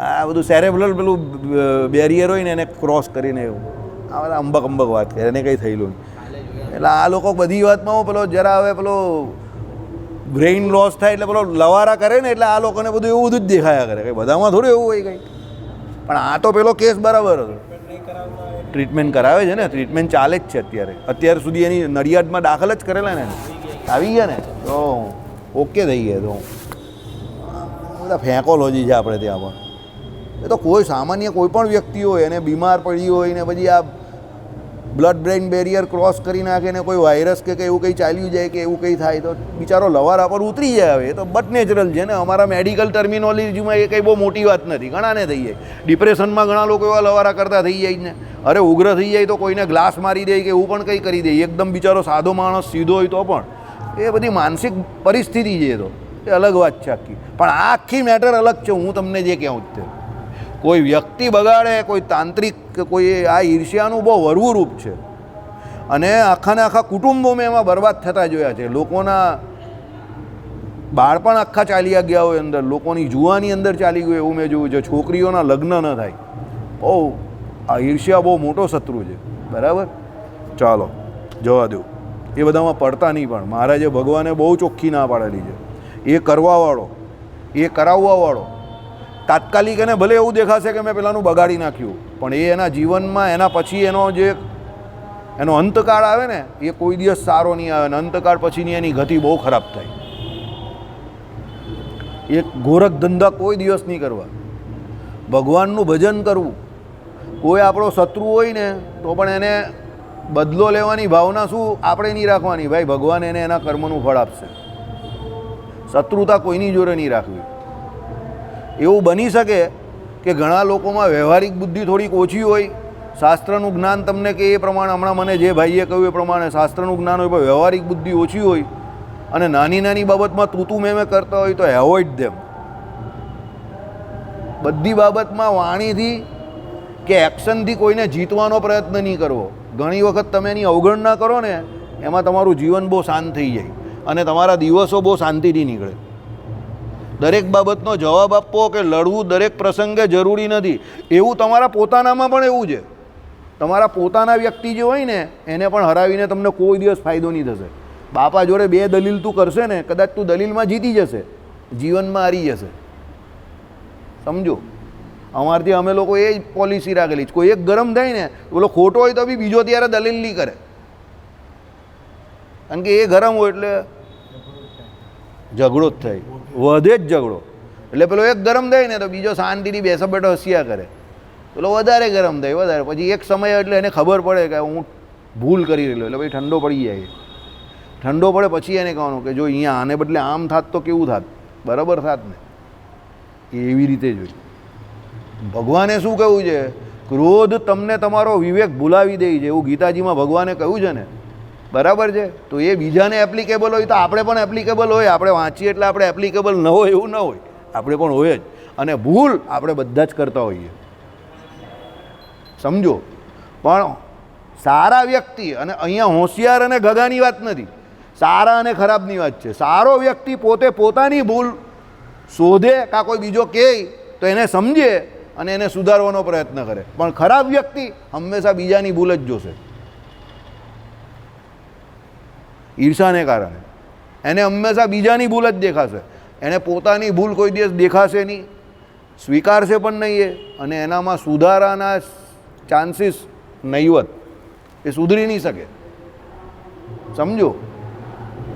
આ બધું સેરેબ્રલ પેલું બેરિયર હોય ને એને ક્રોસ કરીને એવું આ બધા અંબક વાત કરે, એને કંઈ થયેલું નહીં. એટલે આ લોકો બધી વાતમાં પેલો જરા હવે પેલો બ્રેઇન લોસ થાય એટલે પેલો લવારા કરે ને એટલે આ લોકોને બધું એવું બધું જ દેખાયા કરે. કંઈ બધામાં થોડું એવું હોય કંઈ. પણ આ તો પેલો કેસ બરાબર હતો. ટ્રીટમેન્ટ કરાવે છે ને, ટ્રીટમેન્ટ ચાલે જ છે અત્યાર સુધી. એની નડિયાદમાં દાખલ જ કરેલા ને, આવી ગયા ને તો ઓકે થઈ ગયા. તો બધા ફેંકોલોજી છે આપણે ત્યાં પણ. એ તો કોઈ સામાન્ય કોઈ પણ વ્યક્તિ હોય એને બીમાર પડી હોય ને પછી આ બ્લડ બ્રેઇન બેરિયર ક્રોસ કરી નાખે ને કોઈ વાયરસ કે એવું કંઈ ચાલ્યું જાય કે એવું કંઈ થાય તો બિચારો લવારા પર ઉતરી જાય. હવે એ તો બટ નેચરલ છે ને. અમારા મેડિકલ ટર્મિનોલોજીમાં એ કંઈ બહુ મોટી વાત નથી. ઘણાને થઈ જાય. ડિપ્રેશનમાં ઘણા લોકો એવા લવારા કરતા થઈ જાય ને. અરે ઉગ્ર થઈ જાય તો કોઈને ગ્લાસ મારી દે કે એવું પણ કંઈ કરી દે. એકદમ બિચારો સાદો માણસ સીધો હોય તો પણ એ બધી માનસિક પરિસ્થિતિ છે. તો એ અલગ વાત છે આખી. પણ આ આખી મેટર અલગ છે. હું તમને જે કહું તે કોઈ વ્યક્તિ બગાડે, કોઈ તાંત્રિક કે કોઈ આ ઈર્ષ્યાનું બહુ વરવું રૂપ છે અને આખાને આખા કુટુંબો મેં એમાં બરબાદ થતા જોયા છે. લોકોના બાળપણ આખા ચાલ્યા ગયા હોય અંદર, લોકોની જુવાની અંદર ચાલી ગયું એવું મેં જોયું છે. છોકરીઓના લગ્ન ન થાય. બહુ આ ઈર્ષ્યા બહુ મોટો શત્રુ છે. બરાબર, ચાલો જવા દો, એ બધામાં પડતા નહીં. પણ મહારાજે ભગવાને બહુ ચોખ્ખી ના પાડેલી છે. એ કરવાવાળો, એ કરાવવાવાળો તાત્કાલિક એને ભલે એવું દેખાશે કે મેં પેલાનું બગાડી નાખ્યું, પણ એ એના જીવનમાં એના પછી એનો અંતકાળ આવે ને, એ કોઈ દિવસ સારો નહીં આવે. ને અંતકાળ પછીની એની ગતિ બહુ ખરાબ થાય. એ ગોરખ ધંધા કોઈ દિવસ નહીં કરવા. ભગવાનનું ભજન કરવું. કોઈ આપણો શત્રુ હોય ને તો પણ એને બદલો લેવાની ભાવના શું આપણે નહીં રાખવાની. ભાઈ ભગવાન એને એના કર્મનું ફળ આપશે. શત્રુતા કોઈની જોડે નહીં રાખવી. એવું બની શકે કે ઘણા લોકોમાં વ્યવહારિક બુદ્ધિ થોડીક ઓછી હોય, શાસ્ત્રનું જ્ઞાન તમને કે એ પ્રમાણે, હમણાં મને જે ભાઈએ કહ્યું એ પ્રમાણે શાસ્ત્રનું જ્ઞાન હોય પણ વ્યવહારિક બુદ્ધિ ઓછી હોય અને નાની નાની બાબતમાં તું મેં કરતા હોય તો એવોઇડ ધેમ. બધી બાબતમાં વાણીથી કે એક્શનથી કોઈને જીતવાનો પ્રયત્ન નહીં કરવો. ઘણી વખત તમે એની અવગણના કરો ને, એમાં તમારું જીવન બહુ શાંત થઈ જાય અને તમારા દિવસો બહુ શાંતિથી નીકળે. દરેક બાબતનો જવાબ આપવો કે લડવું દરેક પ્રસંગે જરૂરી નથી. એવું તમારા પોતાનામાં પણ એવું છે. તમારા પોતાના વ્યક્તિ જે હોય ને એને પણ હરાવીને તમને કોઈ દિવસ ફાયદો નહીં થશે. બાપા જોડે 2 દલીલ તું કરશે ને, કદાચ તું દલીલમાં જીતી જશે, જીવનમાં હારી જશે. સમજો, અમારથી અમે લોકો એ જ પોલિસી રાખેલી છે. કોઈ એક ગરમ થાય ને, બોલો ખોટો હોય તો બી બીજો ત્યારે દલીલ નહીં કરે, કારણ કે એ ગરમ હોય એટલે ઝઘડો જ થાય, વધે જ ઝઘડો. એટલે પેલો એક ગરમ થાય ને તો બીજો શાંતિથી બેસા બેઠો હસ્યા કરે. પેલો વધારે ગરમ થાય, વધારે. પછી એક સમય એટલે એને ખબર પડે કે હું ભૂલ કરી રહેલો, એટલે પછી ઠંડો પડી જાય. ઠંડો પડે પછી એને કહેવાનું કે જો અહીંયા આને બદલે આમ થાત તો કેવું થાત, બરાબર થાત ને. એવી રીતે જોઈએ. ભગવાને શું કહ્યું છે? ક્રોધ તમને તમારો વિવેક ભૂલાવી દે છે, એવું ગીતાજીમાં ભગવાને કહ્યું છે ને. બરાબર છે? તો એ બીજાને એપ્લિકેબલ હોય તો આપણે પણ એપ્લિકેબલ હોય. આપણે વાંચીએ એટલે આપણે એપ્લિકેબલ ન હોય એવું ન હોય, આપણે પણ હોય જ. અને ભૂલ આપણે બધા જ કરતા હોઈએ, સમજો. પણ સારા વ્યક્તિ, અને અહીંયા હોશિયાર અને ગગાની વાત નથી, સારા અને ખરાબની વાત છે. સારો વ્યક્તિ પોતે પોતાની ભૂલ શોધે કાં કોઈ બીજો કહે તો એને સમજે અને એને સુધારવાનો પ્રયત્ન કરે. પણ ખરાબ વ્યક્તિ હંમેશા બીજાની ભૂલ જ જોશે. ઈર્ષાને કારણે એને હંમેશા બીજાની ભૂલ જ દેખાશે. એને પોતાની ભૂલ કોઈ દિવસ દેખાશે નહીં, સ્વીકારશે પણ નહીં. અને એનામાં સુધારાના ચાન્સીસ નહીવત. એ સુધરી નહીં શકે, સમજો.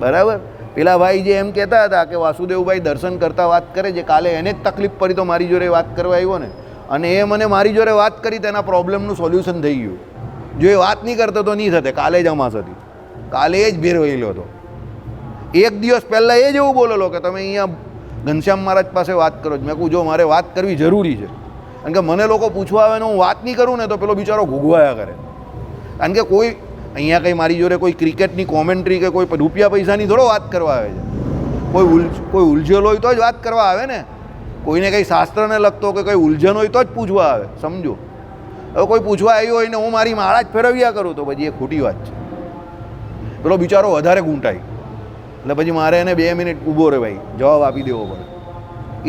બરાબર? પેલા ભાઈ જે એમ કહેતા હતા કે વાસુદેવભાઈ દર્શન કરતાં વાત કરે છે, કાલે એને જ તકલીફ પડી તો મારી જોડે વાત કરવા આવ્યો ને, અને એ મને મારી જોડે વાત કરી તો એના પ્રોબ્લેમનું સોલ્યુશન થઈ ગયું. જો એ વાત નહીં કરતો તો નહીં થતે. કાલે જ અમાસ હતી, કાલે એ જ ભેરવેલો હતો. એક દિવસ પહેલાં એ જ એવું બોલેલો કે તમે અહીંયા ઘનશ્યામ મહારાજ પાસે વાત કરો છો. મેં કહું જો મારે વાત કરવી જરૂરી છે, કારણ કે મને લોકો પૂછવા આવે ને હું વાત નહીં કરું ને તો પેલો બિચારો ઘૂઘવાયા કરે. કારણ કે કોઈ અહીંયા કંઈ મારી જોડે કોઈ ક્રિકેટની કોમેન્ટ્રી કે કોઈ રૂપિયા પૈસાની થોડો વાત કરવા આવે છે. કોઈ ઉલઝેલો હોય તો જ વાત કરવા આવે ને. કોઈને કંઈ શાસ્ત્રને લગતો કે કંઈ ઉલઝન હોય તો જ પૂછવા આવે, સમજો. હવે કોઈ પૂછવા આવ્યો હોય ને હું મારી માળા જ ફેરવ્યા કરું તો પછી એ ખોટી વાત છે. પેલો બિચારો વધારે ગૂંટાય, એટલે પછી મારે એને 2 મિનિટ ઊભો રહે ભાઈ, જવાબ આપી દેવો પડે.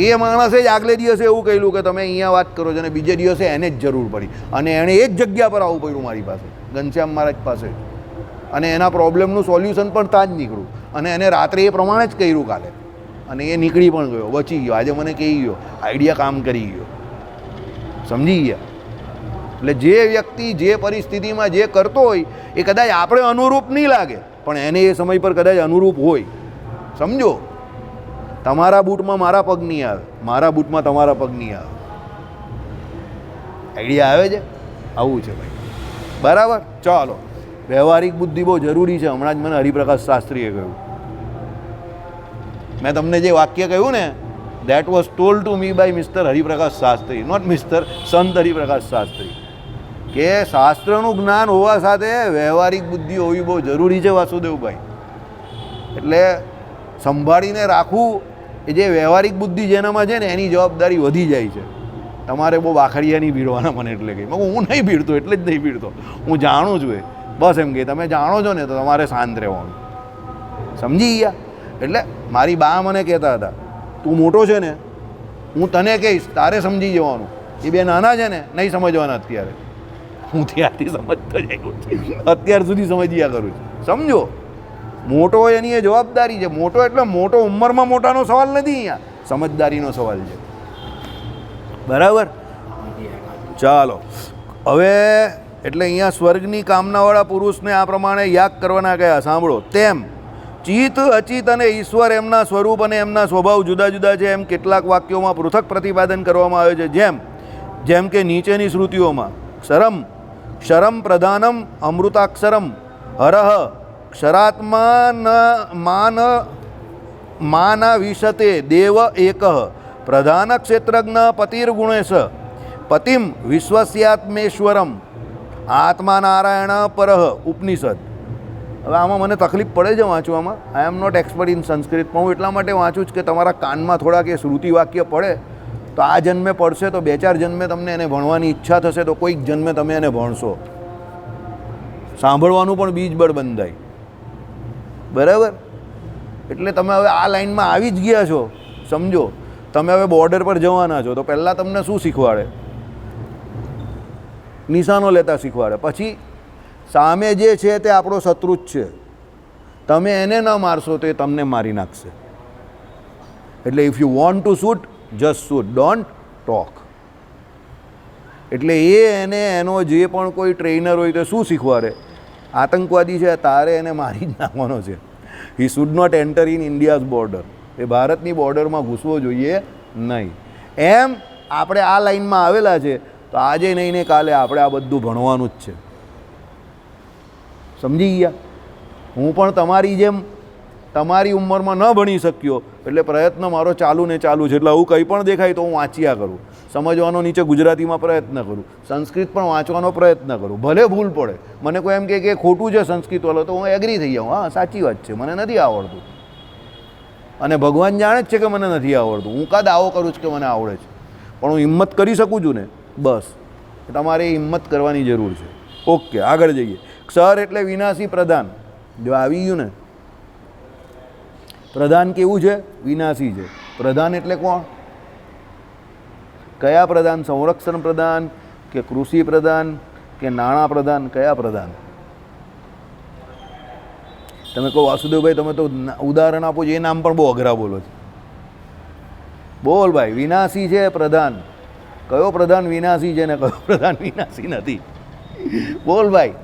એ માણસે જ આગલે દિવસે એવું કહેલું કે તમે અહીંયા વાત કરો છો, અને બીજે દિવસે એને જ જરૂર પડી અને એણે એ જ જગ્યા પર આવવું પડ્યું મારી પાસે, ઘનશ્યામ મહારાજ પાસે. અને એના પ્રોબ્લેમનું સોલ્યુશન પણ ત્યાં જ નીકળ્યું. અને એને રાત્રે એ પ્રમાણે જ કર્યું કાલે, અને એ નીકળી પણ ગયો, બચી ગયો. આજે મને કહી ગયો, આઈડિયા કામ કરી ગયો, સમજી ગયા. એટલે જે વ્યક્તિ જે પરિસ્થિતિમાં જે કરતો હોય એ કદાચ આપણે અનુરૂપ નહીં લાગે, પણ એને એ સમય પર કદાચ અનુરૂપ હોય, સમજો. તમારા બૂટમાં મારા પગ નહીં આવે, મારા બૂટમાં તમારા પગ નહીં આવે. આઈડિયા આવે છે? આવું છે ભાઈ. બરાબર? ચાલો, વ્યવહારિક બુદ્ધિ બહુ જરૂરી છે. હમણાં જ મને હરિપ્રકાશ શાસ્ત્રીએ કહ્યું. મેં તમને જે વાક્ય કહ્યું ને, that was told to me by mister Hariprakash Shastri, not mister Sant Hariprakash Shastri, કે શાસ્ત્રનું જ્ઞાન હોવા સાથે વ્યવહારિક બુદ્ધિ હોવી બહુ જરૂરી છે વાસુદેવભાઈ. એટલે સંભાળીને રાખવું, એ જે વ્યવહારિક બુદ્ધિ જેનામાં છે ને એની જવાબદારી વધી જાય છે. તમારે બહુ બાખડિયા નહીં ભીડવાના મને એટલે કહી. હું નહીં ભીડતો એટલે જ નહીં ભીડતો, હું જાણું છું એ બસ એમ કે તમે જાણો છો ને તો તમારે શાંત રહેવાનું. સમજી ગયા? એટલે મારી બા મને કહેતા હતા તું મોટો છે ને હું તને કહીશ તારે સમજી જવાનું, એ બે નાના છે ને નહીં સમજવાના અત્યારે. હું ત્યારથી સમજતો જ આવ્યો છું, અત્યાર સુધી સમજ્યા કરું છું. સમજો, મોટો હોય એની એ જવાબદારી છે. મોટો એટલે મોટો ઉંમરમાં મોટાનો સવાલ નથી, અહીંયા સમજદારીનો સવાલ છે. બરાબર? ચાલો હવે એટલે અહીંયા સ્વર્ગની કામનાવાળા પુરુષને આ પ્રમાણે યાગ કરવાના કયા સાંભળો. તેમ ચિત્ત અચિત અને ઈશ્વર એમના સ્વરૂપ અને એમના સ્વભાવ જુદા જુદા છે એમ કેટલાક વાક્યોમાં પૃથક પ્રતિપાદન કરવામાં આવે છે. જેમ કે નીચેની શ્રુતિઓમાં ક્ષરમ પ્રધાનમ અમૃતાક્ષરમ હરહ ક્ષરાત્માન માના વિશતે દેવ એકઃ પ્રધાન ક્ષેત્રજ્ઞ પતિર્ગુણેશ પતિમ વિશ્વસ્યાત્મેશ્વરમ આત્મા નારાયણ પરહ ઉપનિષદ. હવે આમાં મને તકલીફ પડે છે વાંચવામાં. I am not expert in Sanskrit, પણ હું એટલા માટે વાંચું છું કે તમારા કાનમાં થોડાક એ શ્રુતિ વાક્ય પડે તો આ જન્મે પડશે તો 2-4 જન્મે તમને એને ભણવાની ઈચ્છા થશે તો કોઈક જન્મે તમે એને ભણશો. સાંભળવાનું પણ બીજ બળ બંધાય. બરાબર? એટલે તમે હવે આ લાઈનમાં આવી જ ગયા છો. સમજો, તમે હવે બોર્ડર પર જવાના છો તો પહેલાં તમને શું શીખવાડે? નિશાનો લેતા શીખવાડે. પછી સામે જે છે તે આપણો શત્રુ જ છે, તમે એને ન મારશો તો એ તમને મારી નાખશે. એટલે if you want to shoot just shoot, don't talk. એટલે એને એનો જે પણ કોઈ ટ્રેનર હોય તો શું શીખવાડે? આતંકવાદી છે તારે એને મારી જ નાખવાનો છે. He should not enter in India's border. એ ભારતની બોર્ડરમાં ઘૂસવો જોઈએ નહીં. એમ આપણે આ લાઈનમાં આવેલા છે તો આજે નહીં ને કાલે આપણે આ બધું ભણવાનું જ છે. સમજી ગયા? હું પણ તમારી જેમ તમારી ઉંમરમાં ન ભણી શક્યો એટલે પ્રયત્ન મારો ચાલુ ને ચાલુ છે. એટલે આવું કંઈ પણ દેખાય તો હું વાંચ્યા કરું, સમજવાનો નીચે ગુજરાતીમાં પ્રયત્ન કરું, સંસ્કૃત પણ વાંચવાનો પ્રયત્ન કરું. ભલે ભૂલ પડે, મને કોઈ એમ કે ખોટું છે સંસ્કૃત વાળો તો હું એગ્રી થઈ જાઉં, હા સાચી વાત છે, મને નથી આવડતું. અને ભગવાન જાણે જ છે કે મને નથી આવડતું. હું કાં દાવો કરું છું કે મને આવડે છે, પણ હું હિંમત કરી શકું છું ને, બસ. તમારે હિંમત કરવાની જરૂર છે. ઓકે, આગળ જઈએ. ક્ષર એટલે વિનાશી પ્રધાન. જો આવી ગયું ને, પ્રધાન કેવું છે? વિનાશી છે. પ્રધાન એટલે કોણ? કયા પ્રધાન? સંરક્ષણ પ્રધાન કે કૃષિ પ્રધાન કે નાણાં પ્રધાન? કયા પ્રધાન? તમે કહો વાસુદેવભાઈ તમે તો ઉદાહરણ આપો છો, એ નામ પણ બહુ અઘરા બોલો છો. બોલ ભાઈ, વિનાશી છે પ્રધાન. કયો પ્રધાન વિનાશી છે ને કયો પ્રધાન વિનાશી નથી? બોલ ભાઈ,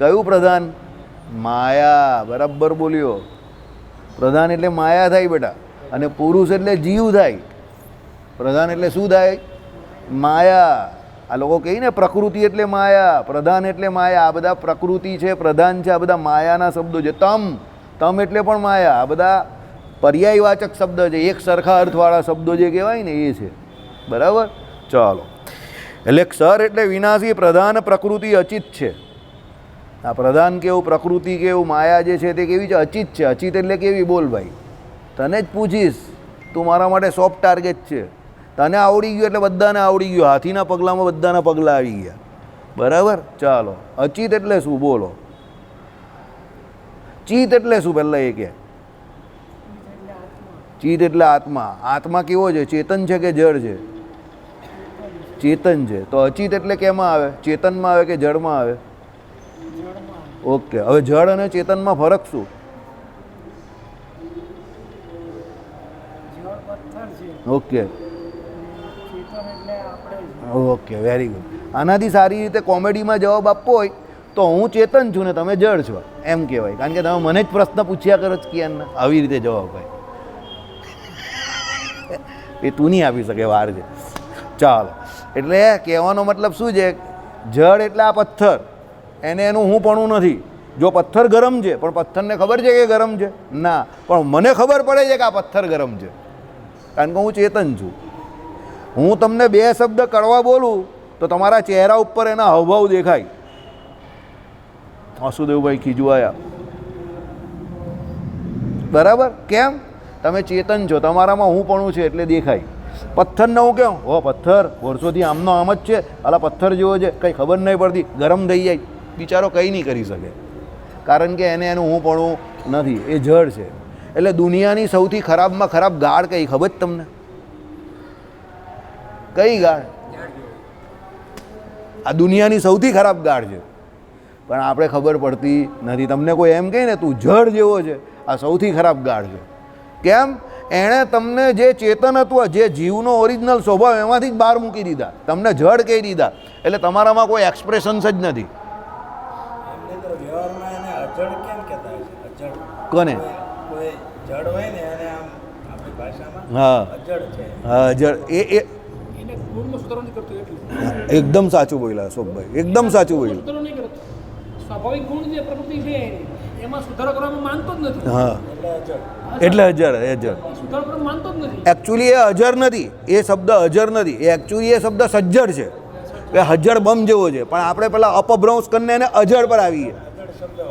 કયું પ્રધાન? માયા. બરાબર બોલ્યો. પ્રધાન એટલે માયા થાય બેટા, અને પુરુષ એટલે જીવ થાય. પ્રધાન એટલે શું થાય? માયા. આ લોકો કહે ને પ્રકૃતિ એટલે માયા, પ્રધાન એટલે માયા. આ બધા પ્રકૃતિ છે, પ્રધાન છે, આ બધા માયાના શબ્દો છે. તમ એટલે પણ માયા. આ બધા પર્યાયવાચક શબ્દ છે, એક સરખા અર્થવાળા શબ્દો જે કહેવાય ને એ છે. બરાબર? ચાલો, એટલે ક્ષર એટલે વિનાશી, પ્રધાન પ્રકૃતિ અચિત છે. આ પ્રધાન કેવું, પ્રકૃતિ કેવું, માયા જે છે તે કેવી છે? અચિત છે. અચિત એટલે કેવી? બોલ ભાઈ, તને જ પૂછીશ, તું મારા માટે સોફ્ટ ટાર્ગેટ છે. તને આવડી ગયું એટલે બધાને આવડી ગયું. હાથીના પગલામાં બધાના પગલાં આવી ગયા. બરાબર? ચાલો, અચિત એટલે શું? બોલો. ચિત એટલે શું? પહેલાં એ કે ચિત એટલે આત્મા. આત્મા કેવો છે? ચેતન છે કે જળ છે? ચેતન છે. તો અચિત એટલે કેમાં આવે? ચેતનમાં આવે કે જળમાં આવે? ઓકે, હવે જળ અને ચેતનમાં ફરક શું? Okay okay, very good. આનાથી સારી રીતે કોમેડીમાં જવાબ આપવો હોય તો હું ચેતન છું ને તમે જળ છો એમ કહેવાય. કારણ કે તમે મને જ પ્રશ્ન પૂછ્યા કરો છો કે આવી રીતે જવાબ હોય એ તું નહીં આપી શકે, વાર છે. ચાલો, એટલે કહેવાનો મતલબ શું છે? જળ એટલે આ પથ્થર, એને એનું હું પણ નથી. જો પથ્થર ગરમ છે પણ પથ્થરને ખબર છે કે ગરમ છે? ના, પણ મને ખબર પડે છે કે આ પથ્થર ગરમ છે, કારણ કે હું ચેતન છું. હું તમને 2 શબ્દ કડવા બોલું તો તમારા ચહેરા ઉપર એના હાવભાવ દેખાય. વાસુદેવભાઈ ખીજવાયા. બરાબર? કેમ? તમે ચેતન છો, તમારામાં હું પણ છે એટલે દેખાય. પથ્થરને હું કેમ હો પથ્થર વર્ષોથી આમનો આમ જ છે, અલા પથ્થર જેવો છે, કંઈ ખબર નહીં પડતી, ગરમ થઈ જાય, બિચારો કંઈ નહીં કરી શકે, કારણ કે એને એનું હું પણ નથી, એ જળ છે. એટલે દુનિયાની સૌથી ખરાબમાં ખરાબ ગાળ કઈ ખબર જ તમને? કઈ ગાળ? આ દુનિયાની સૌથી ખરાબ ગાળ છે, પણ આપણે ખબર પડતી નથી. તમને કોઈ એમ કહે ને તું જળ જેવો છે, આ સૌથી ખરાબ ગાળ છે. કેમ? એણે તમને જે ચેતન હતું, જે જીવનો ઓરિજિનલ સ્વભાવ, એમાંથી જ બહાર મૂકી દીધા, તમને જળ કહી દીધા. એટલે તમારામાં કોઈ એક્સપ્રેશન્સ જ નથી. કોને? હા હા જળ એ એકદમ સાચું બોલ્યા અશોકભાઈ, એકદમ સાચું બોલ્યું. સ્વાભાવિક ગુણ જે પ્રકૃતિ છે એમાં સુધારો કરવામાં માંગતો જ નથી. હા એટલે અજર, અજર સુધારો કરવા માંગતો જ નથી. એકચ્યુઅલી એ અજર નથી, એ શબ્દ અજર નથી, એ એકચ્યુઅલી એ શબ્દ સજ્જડ છે, એ હજર બમ જેવો છે, પણ આપણે પેલા અપભ્રંશ કરીને એને અજર પર આવીએ.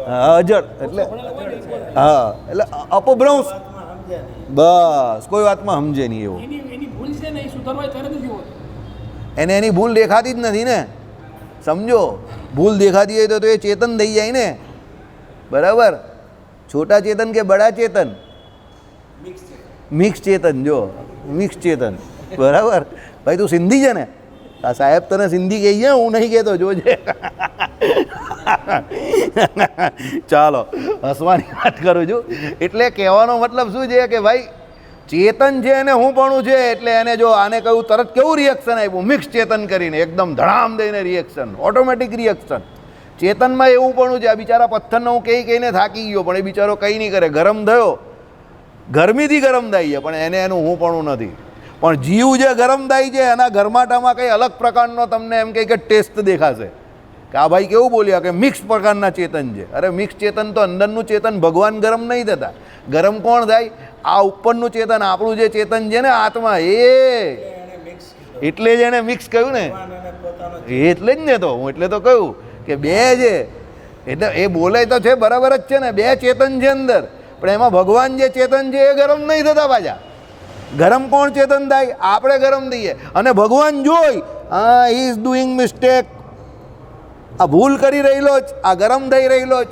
હા અજર એટલે હા એટલે અપભ્રંશ, બસ કોઈ વાતમાં સમજે નહીં એવું. એની ભૂલ છે ને એ સુધારવા ત્યારે નથી હોતી. એને એની ભૂલ દેખાતી જ નથી ને, સમજો. ભૂલ દેખાતી હોય તો એ ચેતન થઈ જાય ને, બરાબર? છોટા ચેતન કે બડા ચેતન? મિક્સ ચેતન. જો મિક્સ ચેતન, બરાબર ભાઈ? તું સિંધી છે ને? આ સાહેબ તને સિંધી કહી છે, હું નહીં કહેતો, જોજે. ચાલો હસવાની વાત કરું છું. એટલે કહેવાનો મતલબ શું છે કે ભાઈ ચેતન છે એને હું પણ છે, એટલે એને જો આને કહ્યું તરત કેવું રિએક્શન આપ્યું, મિક્સ ચેતન કરીને એકદમ ધડામ દઈને રિએક્શન, ઓટોમેટિક રિએક્શન. ચેતનમાં એવું પણ છે. આ બિચારા પથ્થરને હું કહીને થાકી ગયો, પણ એ બિચારો કંઈ નહીં કરે, ગરમ થયો, ગરમીથી ગરમ થાય છે, પણ એને એનું હું પણ નથી. પણ જીવ જે ગરમ થાય છે એના ગરમાટામાં કંઈ અલગ પ્રકારનો તમને એમ કંઈ કે ટેસ્ટ દેખાશે કે આ ભાઈ કેવું બોલ્યા કે મિક્સ પ્રકારના ચેતન છે. અરે મિક્સ ચેતન તો અંદરનું ચેતન, ભગવાન ગરમ નહીં થતા. ગરમ કોણ થાય? આ ઉપરનું ચેતન, આપણું જે ચેતન છે ને આત્મા, એ એટલે જ એને મિક્સ કહ્યું ને, એટલે જ ને. તો હું એટલે તો કહ્યું કે બે છે, એટલે એ બોલે તો છે બરાબર જ છે ને, બે ચેતન છે અંદર, પણ એમાં ભગવાન જે ચેતન છે એ ગરમ નહીં થતા પાછા. ગરમ કોણ ચેતન થાય? આપણે ગરમ થઈએ, અને ભગવાન જોઈ હા હી ઇઝ ડુઈંગ મિસ્ટેક, આ ભૂલ કરી રહેલો જ, આ ગરમ થઈ રહેલો જ.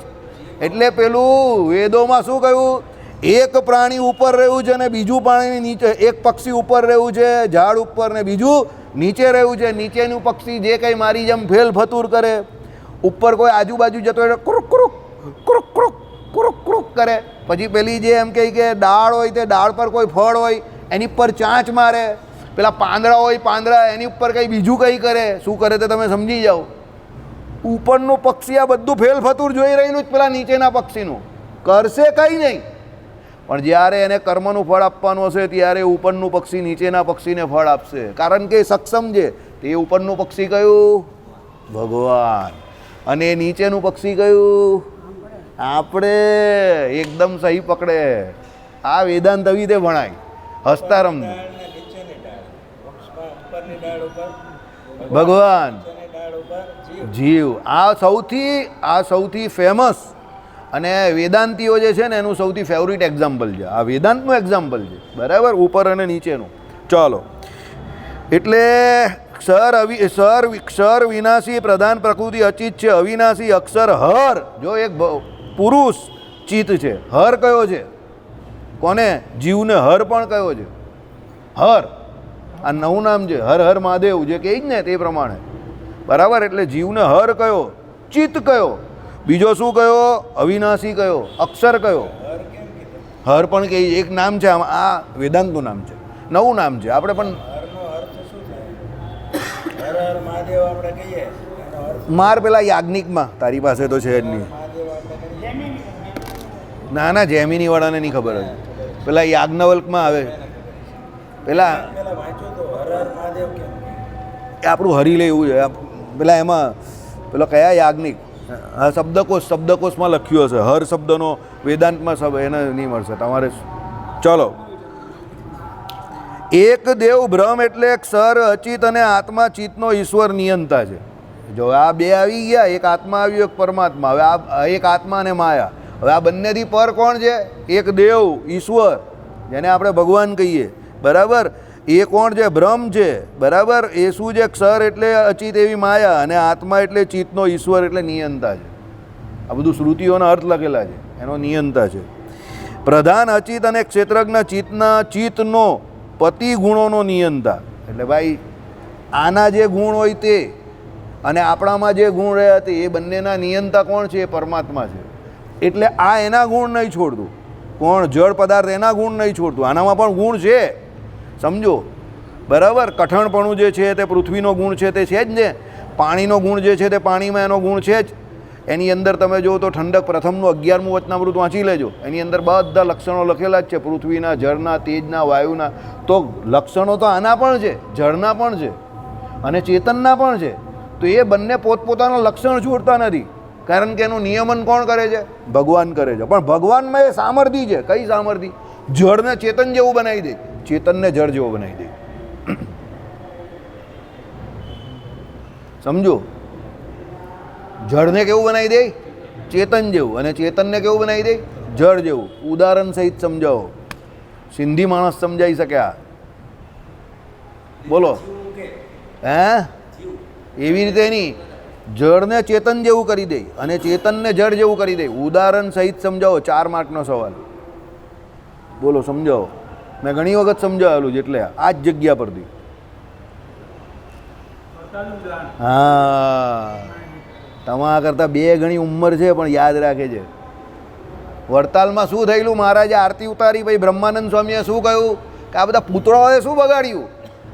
એટલે પેલું વેદોમાં શું કહ્યું? એક પ્રાણી ઉપર રહ્યું છે ને બીજું પ્રાણી નીચે, એક પક્ષી ઉપર રહ્યું છે ઝાડ ઉપર ને બીજું નીચે રહ્યું છે. નીચેનું પક્ષી જે કંઈ મારી જેમ ફેલ ફતુર કરે, ઉપર કોઈ આજુબાજુ જતો હોય ક્રુક ક્રુક ક્રુક ક્રુક ક્રુક ક્રુક કરે. પછી પેલી જે એમ કહે કે ડાળ હોય તે ડાળ પર કોઈ ફળ હોય એની ઉપર ચાંચ મારે, પેલા પાંદડા હોય પાંદડા એની ઉપર કંઈ બીજું કંઈ કરે. શું કરે તે તમે સમજી જાઓ. ઉપરનું પક્ષી આ બધું ફેલ ફતુર જોઈ રહેલું જ પેલા નીચેના પક્ષીનું, કરશે કંઈ નહીં. પણ જ્યારે એને કર્મનું ફળ આપવાનું હશે ત્યારે ઉપરનું પક્ષી નીચેના પક્ષીને ફળ આપશે, કારણ કે સક્ષમ છે. તે ઉપરનું પક્ષી કયું? ભગવાન. અને નીચેનું પક્ષી કયું? આપણે. એકદમ સહી પકડે. આ વેદાંત આવી રીતે ભણાય હસ્તારમ. ભગવાન, જીવ. આ સૌથી ફેમસ અને વેદાંતિઓ જે છે ને એનું સૌથી ફેવરિટ એક્ઝામ્પલ છે. આ વેદાંતનું એક્ઝામ્પલ છે, બરાબર? ઉપર અને નીચેનું. ચાલો, એટલે ક્ષર વિનાશી પ્રધાન પ્રકૃતિ અચિત છે, અવિનાશી અક્ષર હર. જો એક પુરુષ ચિત્ત છે, હર કયો છે? કોને? જીવને હર પણ કયો છે? હર. આ નવું નામ છે, હર હર મહાદેવ જે કહે જ ને તે પ્રમાણે, બરાબર? એટલે જીવને હર કયો? ચિત્ત કયો? બીજો શું કયો? અવિનાશી કયો? અક્ષર કયો? હર પણ કહે. એક નામ છે, આ વેદાંતનું નામ છે, નવું નામ છે. આપણે પણ માર પેલા યાજ્ઞિકમાં તારી પાસે તો છે જ નહીં. ના ના, જેમિની વાળાને નહીં ખબર હોય. પેલા યાજ્ઞવલ્કમાં આવે, પેલા આપણું હરી લે એવું છે. પેલા એમાં પેલો કયા યાજ્ઞિક? હા, શબ્દકોશમાં લખ્યું હશે હર શબ્દનો, વેદાંતમાં એને નહીં મળશે તમારે. ચલો, એક દેવ બ્રહ્મ એટલે ક્ષર અચિત અને આત્મા ચિત્તનો ઈશ્વર નિયંતા છે. જો આ બે આવી ગયા, એક આત્મા આવ્યો, એક પરમાત્મા. હવે આ એક આત્મા અને માયા. હવે આ બંનેથી પર કોણ છે? એક દેવ ઈશ્વર, જેને આપણે ભગવાન કહીએ, બરાબર? એ કોણ છે? બ્રહ્મ છે, બરાબર. એ શું છે? ક્ષર એટલે અચિત એવી માયા, અને આત્મા એટલે ચિત્તનો ઈશ્વર એટલે નિયંતા છે. આ બધું શ્રુતિઓના અર્થ લખેલા છે, એનો નિયંતા છે. પ્રધાન અચિત અને ક્ષેત્રજ્ઞ ચિત્તનો પતિ ગુણોનો નિયંતા. એટલે ભાઈ આના જે ગુણ હોય તે અને આપણામાં જે ગુણ રહ્યા તે એ બંનેના નિયંતા કોણ છે? એ પરમાત્મા છે. એટલે આ એના ગુણ નહીં છોડતું. કોણ? જળ પદાર્થ એના ગુણ નહીં છોડતું. આનામાં પણ ગુણ છે, સમજો, બરાબર. કઠણપણું જે છે તે પૃથ્વીનો ગુણ છે, તે છે જ ને. પાણીનો ગુણ જે છે તે પાણીમાં એનો ગુણ છે જ. એની અંદર તમે જુઓ તો ઠંડક પ્રથમનું 11મું વચનામૃત વાંચી લેજો. એની અંદર બધા લક્ષણો લખેલા જ છે, પૃથ્વીના, જળના, તેજના, વાયુના. તો લક્ષણો તો આના પણ છે, જળના પણ છે અને ચેતનના પણ છે. તો એ બંને પોતપોતાના લક્ષણ છોડતા નથી, કારણ કે એનું નિયમન કોણ કરે છે? ભગવાન કરે છે. પણ ભગવાનમાં એ સામર્થ્ય છે. કઈ સામર્થ્ય? જળને ચેતન જેવું બનાવી દે, ચેતનને જળ જેવો બનાવી દે. સમજો, જળને કેવું બનાવી દે? ચેતન જેવું. અને ચેતનને કેવું બનાવી દે? જળ જેવું. ઉદાહરણ સહિત સમજાવો, સિંધી માણસ સમજાઈ શક્યા? બોલો. હે? એવી રીતે નહીં, જળને ચેતન જેવું કરી દે અને ચેતનને જળ જેવું કરી દે. ઉદાહરણ સહિત સમજાવો. 4 માર્કનો સવાલ. બોલો, સમજાવો. મેં ઘણી વખત સમજાવેલું છે, એટલે આ જ જગ્યા પરથી. હા, તમારા કરતાં 2 ગણી ઉંમર છે, પણ યાદ રાખે છે. વડતાલમાં શું થયેલું? મહારાજે આરતી ઉતારી, ભાઈ બ્રહ્માનંદ સ્વામીએ શું કહ્યું કે આ બધા પુતળાઓએ શું બગાડ્યું?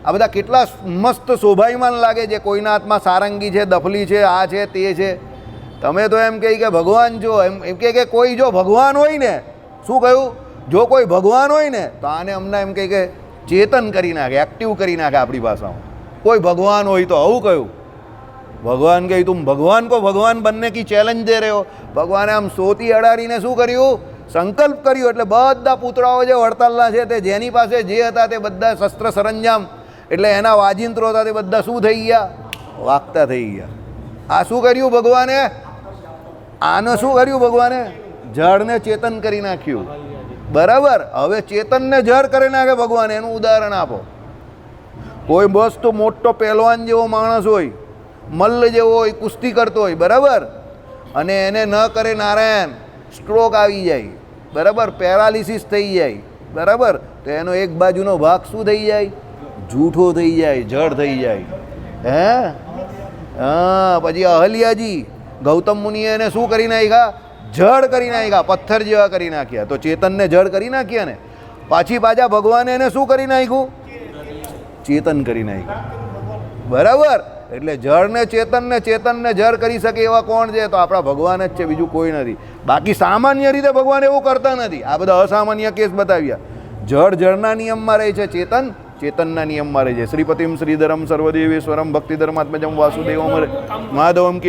આ બધા કેટલા મસ્ત શોભાયમાન લાગે છે, કોઈના હાથમાં સારંગી છે, દફલી છે, આ છે, તે છે. તમે તો એમ કહી કે ભગવાન જો એમ કે કોઈ જો ભગવાન હોય ને, શું કહ્યું? જો કોઈ ભગવાન હોય ને તો આને અમને એમ કહે કે ચેતન કરી નાખે, એક્ટિવ કરી નાખે. આપણી ભાષામાં કોઈ ભગવાન હોય તો આવું કહ્યું. ભગવાન કહી તું ભગવાન કો ભગવાન બનને કી ચેલેન્જ દે રહ્યો. ભગવાને આમ સોતી અડાડીને શું કર્યું? સંકલ્પ કર્યો. એટલે બધા પુતળાઓ જે વડતાલના છે તે જેની પાસે જે હતા તે બધા શસ્ત્ર સરંજામ, એટલે એના વાજિંત્રો હતા તે બધા શું થઈ ગયા? વાગતા થઈ ગયા. આ શું કર્યું ભગવાને? આને શું કર્યું ભગવાને? જળને ચેતન કરી નાખ્યું, બરાબર. હવે ચેતનને જળ કરી નાખે ભગવાન. એનું ઉદાહરણ આપો. કોઈ મસ્ત મોટો પહેલવાન જેવો માણસ હોય, મલ્લ જેવો હોય, કુસ્તી કરતો હોય, બરાબર, અને એને ન કરે નારાયણ, સ્ટ્રોક આવી જાય, બરાબર, પેરાલિસિસ થઈ જાય, બરાબર, તો એનો એક બાજુનો ભાગ શું થઈ જાય? જૂઠો થઈ જાય, જળ થઈ જાય. હે? હા. પછી અહલ્યાજી, ગૌતમ મુનિએ એને શું કરી નાખ્યા? જળ કરી નાખ્યા, પથ્થર જેવા કરી નાખ્યા. તો ચેતનને જળ કરી નાખ્યા ને. પાછા ભગવાને એને શું કરી નાખ્યું? ચેતન કરી નાખ્યું, બરાબર. એટલે જળને ચેતનને જળ કરી શકે એવા કોણ છે? તો આપણા ભગવાન જ છે, બીજું કોઈ નથી. બાકી સામાન્ય રીતે ભગવાન એવું કરતા નથી. આ બધા અસામાન્ય કેસ બતાવ્યા. જળના નિયમમાં રહે છે, ચેતનના નિયમમાં રહે છે. શ્રીપતિમ શ્રીધરમ સર્વદેવેશ્વરમ ભક્તિધર્માત્મજમ વાસુદેવમ માધવમ કે